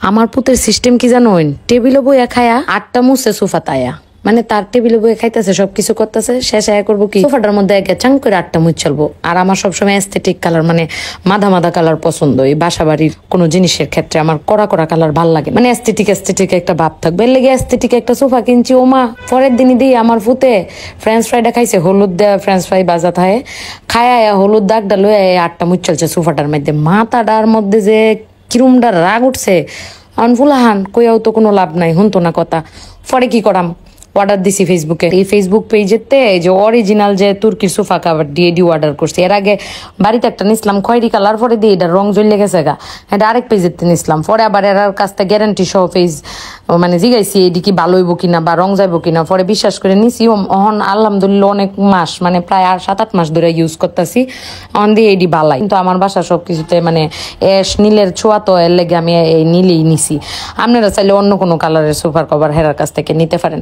আমার পুতের সিস্টেম কি জানোন, টেবিলে বইয়া খায়া 8টা মুছে সোফা তায়া, মানে তার টেবিলে বইয়ে খাইতেছে, সবকিছু করতেছে, শেষ আয়া করবো কি সোফাটার মধ্যে একে চাং করে 8টা মুছ চলবো। আর আমার সবসময় এস্থেটিক কালার, মানে মাদা মাদা কালার পছন্দ। এই বাসা বাড়ির কোনো জিনিসের ক্ষেত্রে আমার কড়া কড়া কালার ভাল লাগে, মানে এস্থেটিক একটা ভাব থাকবে। এর লেগে এস্থেটিক একটা সোফা কিনছি। ওমা পরের দিনই দিই আমার ফুতে ফ্রেঞ্চ ফ্রাইটা খাইছে, হলুদ দেওয়া ফ্রেঞ্চ ফ্রাই বাজা থাকে, খায়া হলুদ দাগটা লয়ে 8টা মুছ চলছে সোফাটার মধ্যে। মাথাটার মধ্যে যে কিরুমটা রাগ উঠছে, ফুলাহান কইয়াও তো কোনো লাভ নাই, শুনতো না কথা। পরে কি করাম, অর্ডার দিছি ফেসবুকে। এই ফেসবুক পেজেতে যে অরিজিনাল যে তুর্কির সোফা কাভার ডি অর্ডার করছি। এর আগে বাড়িতে একটা নিছিলাম খয়েরি কালার, পরে দিয়ে এটা রং জ্বলে গেছে গা, এটা আরেক পেজেতে নিছিলাম। পরে আবার এর কাছ থেকে গ্যারান্টি সহ পেজ মানে জিগাইছি এটি কি ভালো হইব কিনা বা রং যাইব কিনা, পরে বিশ্বাস করে নিছি। অহন আলহামদুলিল্লাহ অনেক মাস, মানে প্রায় 7-8 মাস ধরে ইউজ করতেছি। অন দিয়ে এটি বালাই, কিন্তু আমার বাসা সবকিছুতে মানে এস নীলের ছোঁয়া, তো এর লেগে আমি এই নীলেই নিছি। আপনারা চাইলে অন্য কোনো কালারের সোফার কভার হেরার কাছ থেকে নিতে পারেন।